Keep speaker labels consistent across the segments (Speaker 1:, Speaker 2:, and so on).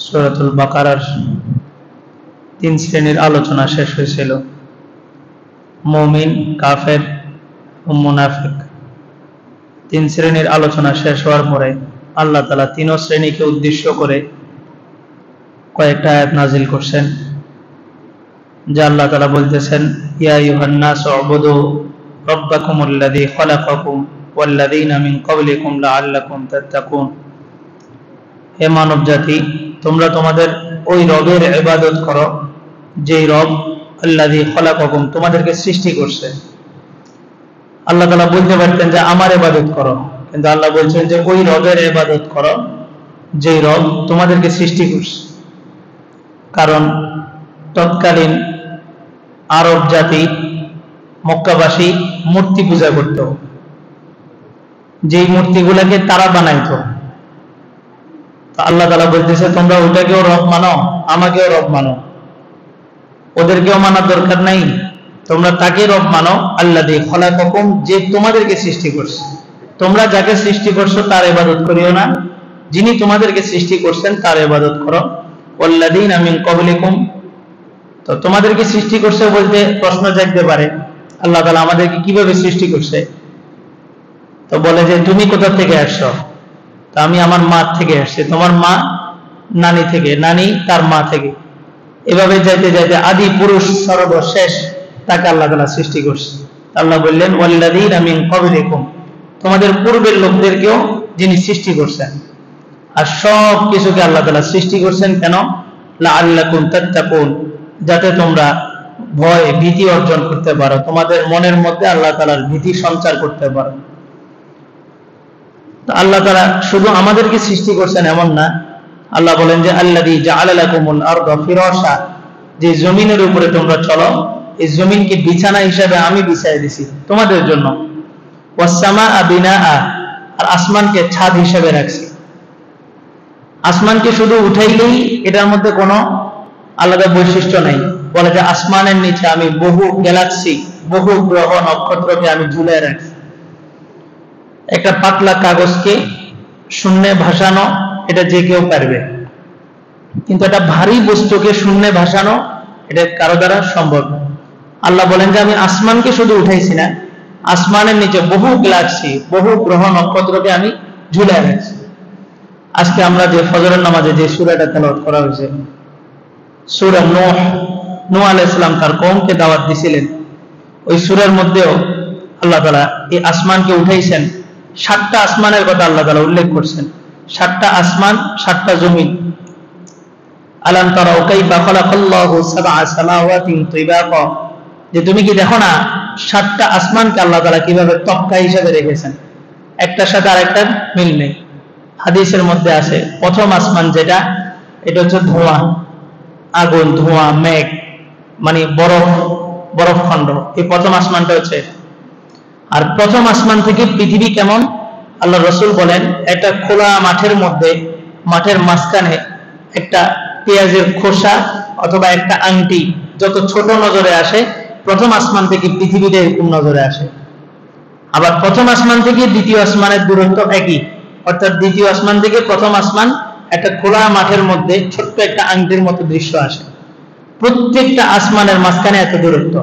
Speaker 1: সূরাতুল বাকারার 3 শ্রেণীর আলোচনা শেষ হয়েছিল। মুমিন, কাফের ও মুনাফিক। 3 শ্রেণীর আলোচনা শেষ হওয়ার পরে আল্লাহ তাআলা 3 শ্রেণীকে উদ্দেশ্য করে কয়েকটা আয়াত নাজিল করছেন, যা আল্লাহ তাআলা বলতেছেন, ইয়া আইয়ুহান নাসু উবুদু রাব্বাকুমুল্লাযী খালাকাকুম ওয়াল্লাযীনা মিন ক্বাবলিকুম লাআল্লাকুম তাত্তাকুন। হে মানব জাতি, তোমরা তোমাদের ওই রবের ইবাদত করো যেই রব আল্লাযী খালাকাকুম, তোমাদেরকে সৃষ্টি করছে। আল্লাহ তাআলা বলতে পারতেন যে আমার ইবাদত করো, কিন্তু আল্লাহ বলছেন যে ওই রবের ইবাদত করো যেই রব তোমাদেরকে সৃষ্টি করছে। কারণ তৎকালীন আরব জাতি মক্কাবাসী মূর্তি পূজা করত, যেই মূর্তিগুলোকে তারা বানাইতো। আল্লাহ তাআলা বলতেছে তোমরা ওটাকেও রব মানো, আমাকেও রব মানো। ওদেরকেও মানার দরকার নাই, তোমরা তাকে রব মানো আল্লাযী খালাকাকুম, যে তোমাদেরকে সৃষ্টি করছে। তোমরা যাকে সৃষ্টি করছো তার ইবাদত করিও না, যিনি তোমাদেরকে সৃষ্টি করছেন তার ইবাদত করো। ওয়াল্লাযীনা মিন ক্বাবলিকুম, তো তোমাদেরকে সৃষ্টি করছে বলতে প্রশ্ন জাগতে পারে আল্লাহ তাআলা আমাদেরকে কিভাবে সৃষ্টি করছে। তো বলে যে তুমি কোথা থেকে আসছো? তো আমি আমার মা থেকে আসছি। তোমার মা নানি থেকে, নানি তার মা থেকে, এভাবে যাইতে যাইতে আদি পুরুষ সর্বশেষ তাকে আল্লাহ তাআলা সৃষ্টি করছে। আল্লাহ বললেন ওয়াল্লাযীনা মিন ক্বাবলিকুম, তোমাদের পূর্বের লোকদেরকেও যিনি সৃষ্টি করছেন। আর সব কিছুকে আল্লাহ তাআলা সৃষ্টি করছেন কেন? লাআল্লাকুম তাত্তাকুন, যাতে তোমরা ভয় ভীতি অর্জন করতে পারো, তোমাদের মনের মধ্যে আল্লাহ তাআলার ভীতি সঞ্চার করতে পারো। আল্লাহ তাআলা শুধু আমাদেরকে সৃষ্টি করছেন এমন না, আল্লাহ বলেন যে আল্লাযী জাআলা লাকুমুল আরদা ফিরাশা, যে জমিনের উপরে তোমরা চলো, এই জমিনকে বিছানা হিসেবে আমি বিছায় দিছি তোমাদের জন্য। ওয়াস সামাআ বিনাআ, আর আসমানকে ছাদ হিসেবে রাখছি। আসমানকে শুধু উঠাইলেই এটার মধ্যে কোনো আলাদা বৈশিষ্ট্য নাই। বলে যে আসমানের নিচে আমি বহু গ্যালাক্সি, বহু গ্রহ নক্ষত্রকে আমি ঝুলিয়ে রাখছি। একটা পাতলা কাগজকে শূন্যে ভাসানো এটা যে কেউ পারবে, কিন্তু একটা ভারী বস্তুকে শূন্যে ভাসানো এটা কারো দ্বারা সম্ভব না। আল্লাহ বলেন যে আমি আসমানকে শুধু উঠাইছি না, আসমানের নিচে বহু গ্যালাক্সি, বহু গ্রহ নক্ষত্রকে আমি ঝুলিয়ে রাখছি। আজকে আমরা যে ফজরের নামাজে যে সূরাটা তেলাওয়াত করা হয়েছে, সূরা নূহ, নূহ আলাইহিস সালাম তার কওমকে দাওয়াত দিয়েছিলেন। ওই সূরার মধ্যেও আল্লাহ তাআলা এই আসমানকে উঠাইছেন। 7টা আসমানের কথা আল্লাহ তাআলা উল্লেখ করছেন। 7টা আসমান, 7টা জমিন। আলাম তারাউ কাইফা খালাকাল্লাহু সাবআ সামাওয়াতিন তিবাকা, যে তুমি কি দেখো না 7টা আসমানকে আল্লাহ তাআলা কিভাবে তক্তা হিসেবে রেখেছেন, একটার সাথে আরেকটার মিল নেই। হাদিসের মধ্যে আছে প্রথম আসমান যেটা, এটা হচ্ছে ধোঁয়া, আগুন, ধোঁয়া, মেঘ, মানে বরফ খণ্ড। এই প্রথম আসমানটা হচ্ছে। আর প্রথম আসমান থেকে পৃথিবী কেমন আল্লাহ রাসূল বলেন, একটা খোলা মাঠের মধ্যে, মাঠের মাঝখানে একটা পেঁয়াজের খোসা অথবা একটা আংটি যত ছোট নজরে আসে, প্রথম আসমান থেকে পৃথিবীতে এরকম নজরে আসে। আবার প্রথম আসমান থেকে দ্বিতীয় আসমানের দূরত্ব একই, অর্থাৎ দ্বিতীয় আসমান থেকে প্রথম আসমান একটা খোলা মাঠের মধ্যে ছোট্ট একটা আংটির মতো দৃশ্য আসে। প্রত্যেকটা আসমানের মাঝখানে এত দূরত্ব।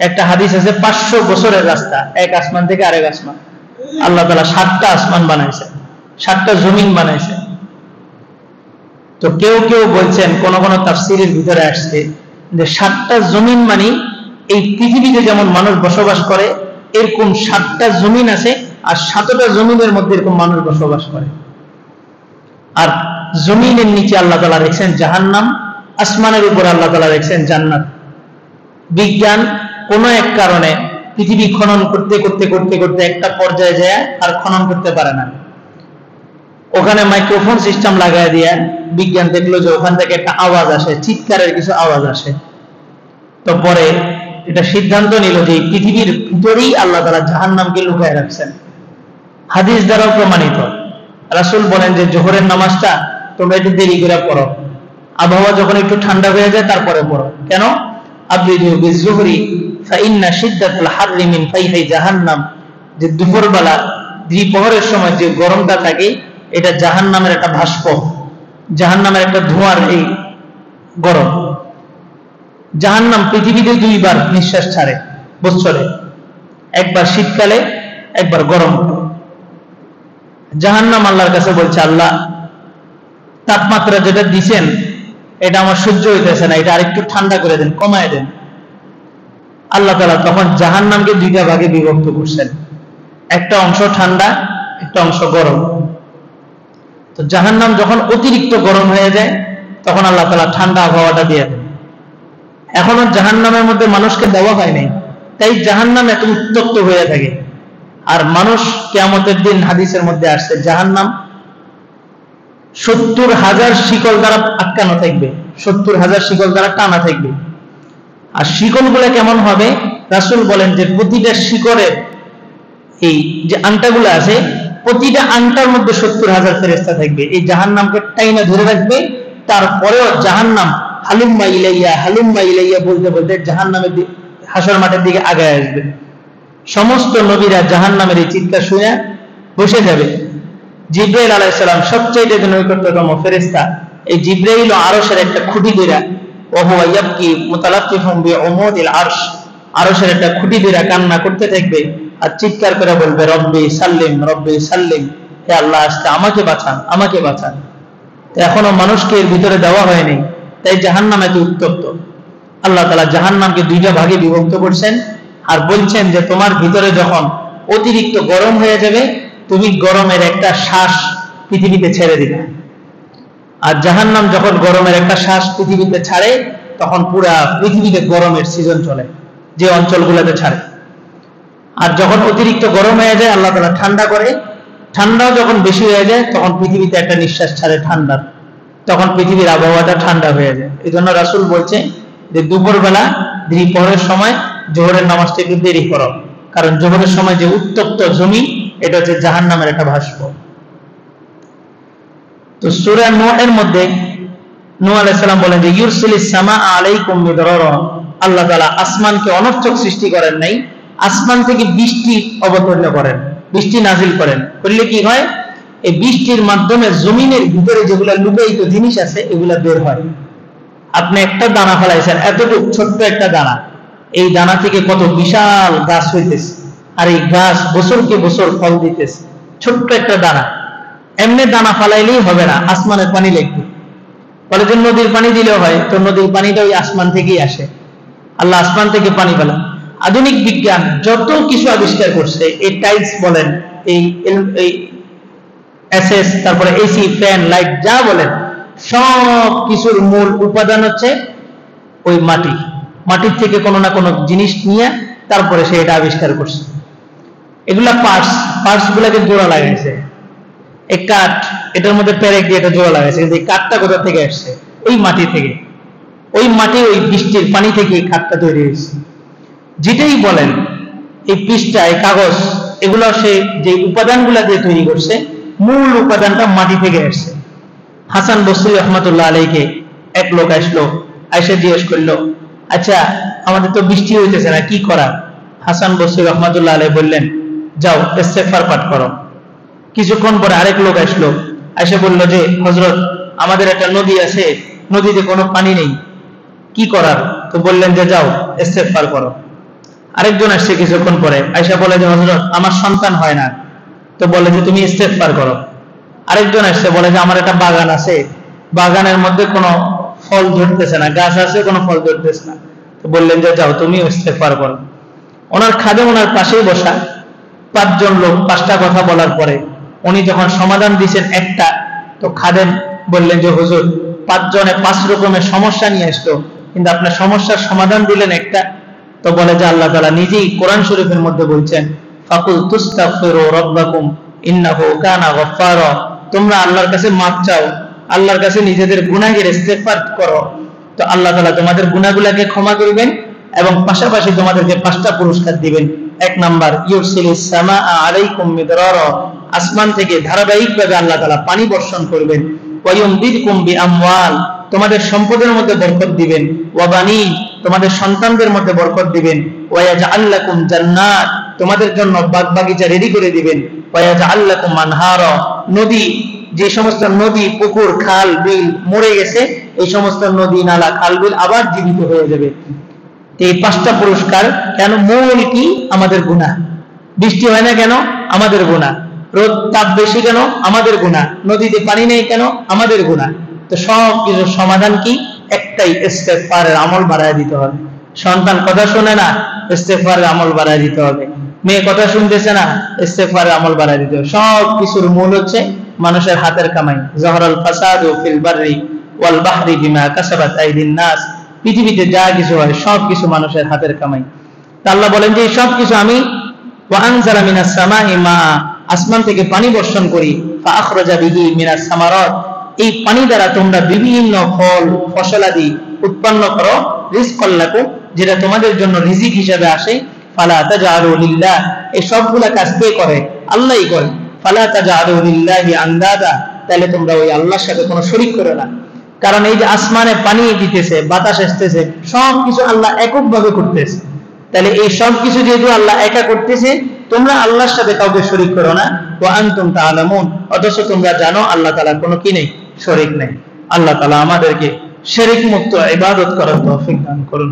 Speaker 1: একটা হাদিস আছে 500 বছরের রাস্তা এক আসমান থেকে আরেক আসমান। আল্লাহ তাআলা 7টা আসমান বানাইছে, 7টা জমিন বানাইছে। তো কেউ কেউ বলছেন, কোন কোন তাফসীরের ভিতরে আসছে যে 7টা জমিন মানে এই পৃথিবীতে যেমন মানুষ বসবাস করে এরকম 7টা জমিন আছে, আর 7টা জমিনের মধ্যে এরকম মানুষ বসবাস করে। আর জমিনের নিচে আল্লাহ তাআলা রেখেছেন জাহান্নাম, আসমানের উপর আল্লাহ তাআলা রেখেছেন জান্নাত। বিজ্ঞান কোন এক কারণে পৃথিবী খনন করতে করতে করতে করতে একটা পর্যায়ে যায় আর খনন করতে পারে না। ওখানে মাইক্রোফোন সিস্টেম লাগায় দিয়ে বিজ্ঞান দেখলো যে ওখান থেকে একটা আওয়াজ আসে, চিৎকারের কিছু আওয়াজ আসে। তো পরে এটা সিদ্ধান্ত নিল যে পৃথিবীর ভিতরেই আল্লাহ তাআলা জাহান্নামকে লুকায় রাখছেন। হাদিস দ্বারাও প্রমাণিত। রাসূল বলেন যে জোহরের নামাজটা তোমরা একটু দেরি করে পড়ো, আবহাওয়া যখন একটু ঠান্ডা হয়ে যায় তারপরে পড়ো। কেন? আবরিদু বিজুহরি ফাইন্না শিদ্দাতুল হাররি মিন ফাইহি জাহান্নাম, যে দুপুরবেলা দ্বিপ্রহরের সময় যে গরমটা থাকে এটা জাহান্নামের একটা ভাস্প। জাহান্নামের একটা ধোঁয়ার এই গরম। জাহান্নাম পৃথিবীতে দুইবার নিঃশ্বাস ছাড়ে বছরে, একবার শীতকালে, একবার গরম। জাহান্নাম আল্লাহর কাছে বলছে, আল্লাহ তাপমাত্রা যেটা দিছেন এটা আমার সহ্য হইতেছে না, এটা আরেকটু ঠান্ডা করে দেন, কমায় দেন। আল্লাহ তাআলা তখন জাহান্নামকে দুইটা ভাগে বিভক্ত করছেন, একটা অংশ ঠান্ডা, একটা অংশ গরম। তো জাহান্নাম যখন অতিরিক্ত গরম হয়ে যায় তখন আল্লাহ তাআলা ঠান্ডা আবহাওয়াটা দিয়ে দেন। এখনো জাহান্নামের মধ্যে মানুষকে দেওয়া হয় নাই, তাই জাহান্নাম এত উত্তপ্ত হয়ে থাকে। আর মানুষ কিয়ামতের দিন হাদিসের মধ্যে আসছে জাহান্নাম 70,000 শিকল দ্বারা আটকানো থাকবে, 70,000 শিকল দ্বারা টানা থাকবে। আর শিকলগুলো কেমন হবে? রাসূল বলেন যে প্রতিটা শিকলের এই যে আংটাগুলো আছে, প্রতিটা আংটার মধ্যে 70,000 ফেরেশতা থাকবে, এই জাহান্নামকে টাইনা ধরে রাখবে। তারপরেও জাহান্নাম হালুম্মা ইলাইয়া হালুম্মা ইলাইয়া বলতে বলতে জাহান্নামের হাসর মাঠের দিকে আগায় আসবে। সমস্ত নবীরা জাহান্নামের এই চিৎকার শুনে বসে যাবে। জিবরাইল আলাইহিস সালাম সবচেয়ে নৈকট্যতম ফেরেশতা, এই জিবরাইল আরশের একটা খুঁটি ধরে ওয়া হুয়া ইয়াবকি মুতালাফফিফুন বিউমুদিল আরশ, আরশের একটা খুঁটি ধরে কান্না করতে থাকবে আর চিৎকার করে বলবে রব্বি সাল্লিম রব্বি সাল্লিম, হে আল্লাহ আজকে আমাকে বাঁচান, আমাকে বাঁচান। তো এখনো মানুষকে এর ভিতরে দেওয়া হয়নি, তাই জাহান্নাম এত উত্তপ্ত। আল্লাহ তাআলা জাহান্নামকে দুইটা ভাগে বিভক্ত করছেন আর বলছেন যে তোমার ভিতরে যখন অতিরিক্ত গরম হয়ে যাবে তুমি গরমের একটা শ্বাস পৃথিবীতে ছেড়ে দিবে। আর জাহান্নাম যখন গরমের একটা শ্বাস পৃথিবীতে ছাড়ে তখন পুরা পৃথিবীতে গরমের সিজন চলে, যে অঞ্চলগুলোতে ছাড়ে। আর যখন অতিরিক্ত গরম হয়ে যায় আল্লাহ তাআলা ঠান্ডা করে, ঠান্ডাও যখন বেশি হয়ে যায় তখন পৃথিবীতে একটা নিঃশ্বাস ছাড়ে ঠান্ডার, তখন পৃথিবীর আবহাওয়াটা ঠান্ডা হয়ে যায়। এই জন্য রাসূল বলছে যে দুপুরবেলা দ্বিপহরের সময় জোহরের নামাজটা একটু দেরি করো, কারণ জোহরের সময় যে উত্তপ্ত জমি এটা হচ্ছে জাহান্নামের একটা ভাষ্প। তো সূরা নূহের মধ্যে নূহ আলাইহিস সালাম বলেন যে ইউরসিলিস সামাআ আলাইকুম মিদরারা, আল্লাহ তাআলা আসমানকে অনর্থক সৃষ্টি করেন নাই, আসমান থেকে বৃষ্টি অবতীর্ণ করেন, বৃষ্টি নাজিল করেন। করলে কি হয়? এই বৃষ্টির মাধ্যমে জমিনের ভিতরে যেগুলা লুকায়িত জিনিস আছে এগুলা বের হয়। আপনি একটা দানা ফেলাইছেন, এতটুকু ছোট্ট একটা দানা, এই দানা থেকে কত বিশাল গাছ হইতেছে, আর এই গাছ বছরকে বছর ফল দিতেছে। ছোট্ট একটা দানা, এমনি দানা ফালাইলেই হবে না, আসমানের পানি লাগবে। বলে যে নদীর পানি দিলেও হয়, তো নদীর পানিটা ওই আসমান থেকেই আসে, আল্লাহ আসমান থেকে পানি ফেলান। আধুনিক বিজ্ঞান যত কিছু আবিষ্কার করছে, এই টাইলস বলেন, এই এসএস, তারপরে এসি, ফ্যান, লাইট, যা বলেন, সব কিছুর মূল উপাদান হচ্ছে ওই মাটি। মাটির থেকে কোনো না কোনো জিনিস নিয়ে তারপরে সে এটা আবিষ্কার করছে। এগুলা পার্টস গুলাকে জোড়া লাগাইছে, এই কাঠ, এটার মধ্যে পেরেক দিয়ে এটা জোড়া লাগাইছে। কিন্তু এই কাঠটা কোথা থেকে আসছে? ওই মাটি থেকে, ওই মাটি, ওই বৃষ্টির পানি থেকে এই কাঠটা তৈরি হয়েছে। যেটাই বলেন, এই পৃষ্ঠা, এই কাগজ, এগুলো সে যে উপাদানগুলা দিয়ে তৈরি করছে, মূল উপাদানটা মাটি থেকে আসছে। হাসান বসরি রহমাতুল্লাহ আলাইকে এক লোক আসলো, আয়েশা জিজ্ঞেস করলো, আচ্ছা আমাদের তো বৃষ্টি হইতেছে না, কি করার? হাসান বসরি রহমাতুল্লাহ আলাই বললেন, যাও ইস্তেগফার পাঠ করো। কিছুক্ষণ পরে আরেক লোক আসলো, এসে বলল যে হযরত আমাদের একটা নদী আছে, নদীতে কোনো পানি নেই, কি করার? তো বললেন যে যাও ইস্তেগফার করো। আরেকজন আসছে কিছুক্ষণ পরে, আয়েশা বলে যে হযরত আমার সন্তান হয় না, তো বলে যে তুমি ইস্তেগফার করো। আরেকজন আসছে, বলে যে আমার একটা বাগান আছে, বাগানের মধ্যে কোনো ফল ধরতেছে না, গাছ আছে কোনো ফল ধরতেছে না, তো বললেন যে যাও তুমি ইস্তেগফার করো। ওনার খাদেম ওনার পাশেই বসা, 5 জন লোক 5টা কথা বলার পরে উনি যখন সমাধান দিয়েছেন একটা, তো খাদেম বললেন যে হুজুর 5 জনে 5 রকমের সমস্যা নিয়ে আসলো, কিন্তু আপনার সমস্যার সমাধান দিলেন একটা। তো বলে যে আল্লাহ তাআলা নিজেই কোরআন শরীফের মধ্যে বলছেন, ফাকুল তুস্তাগফিরু রাব্বাকুম ইন্নাহু কানা গফফারা, তোমরা আল্লাহর কাছে মাফ চাও, আল্লাহর কাছে নিজেদের গুনাহের ইস্তেগফার করো, তো আল্লাহ তাআলা তোমাদের গুনাহগুলোকে ক্ষমা করবেন এবং পাশাপাশি তোমাদেরকে 5টা পুরস্কার দিবেন। 1 নাম্বার, ইউরসিলিস সামাআ আলাইকুম মিদরারা, আসমান থেকে ধারাবাহিকভাবে আল্লাহ তাআলা পানি বর্ষণ করবেন। ওয়া ইউমদিদকুম বিআমওয়াল, তোমাদের সম্পদের মধ্যে বরকত দিবেন। ওয়া বানিন, তোমাদের সন্তানদের মধ্যে বরকত দিবেন। ওয়া ইয়াজআল লাকুম জান্নাত, তোমাদের জন্য বাগবাগিচা রেডি করে দিবেন। ওয়া ইয়াজআল লাকুম আনহারা, নদী যে সমস্ত নদী, পুকুর, খাল, বিল মরে গেছে, এই সমস্ত নদী, নালা, খাল, বিল আবার জীবিত হয়ে যাবে। এই 5টা পুরস্কার কেন? মূল কি? আমাদের গুনাহ। বৃষ্টি হয় না কেন? আমাদের গুনাহ। রোদ তাপ বেশি কেন? আমাদের গুনাহ। নদীতে পানি নেই কেন? আমাদের গুনাহ। তো সব কিছুর সমাধান কি? একটাই, ইস্তেগফারের আমল বাড়ায় দিতে হবে। সন্তান কথা শুনে না, ইস্তেগফারের আমল বাড়ায় দিতে হবে। মেয়ে কথা শুনতেছে না, ইস্তেগফারের আমল বাড়ায় দিতে হবে। সব কিছুর মূল হচ্ছে মানুষের হাতের কামাই। যাহরাল ফাসাদু ফিল বাররি ওয়াল বাহরি বিমা কাসাবাত আইদিন নাস। পৃথিবীতে যা কিছু হয় সব কিছু মানুষের হাতের কামাই। তা আল্লাহ বলেন যে এই সব কিছু আমি ওয়া আনজালা মিনাস সামাই মা, আসমান থেকে পানি বর্ষণ করি, ফা আখরাজা বিহি মিনাস সামারাত, এই পানি দ্বারা তোমরা বিভিন্ন ফল ফসলাদি উৎপন্ন করো, রিজকাল লাকুম, যেটা তোমাদের জন্য রিজিক হিসেবে আসে। ফালা তাজআলু লিল্লাহ, এই সবগুলা কাজ কে করে? আল্লাহই করে। ফালা তাজআলু লিল্লাহি আনদাদা, তাহলে তোমরা ওই আল্লাহর সাথে কোনো শরীক করো না। কারণ এই যে আসমানে পানি দিতেছে, বাতাস আসতেছে, সবকিছু আল্লাহ এককভাবে করতেছে। তাহলে এই সব কিছু যেহেতু আল্লাহ একা করতেছে, তোমরা আল্লাহর সাথে কাউকে শরীক করো না। ওয়া আনতুম তাআলামুন, অথচ তোমরা জানো আল্লাহ তাআলা কোনো কি নেই, শরীক নেই। আল্লাহ তাআলা আমাদেরকে শিরক মুক্ত ইবাদত করার তৌফিক দান করুন।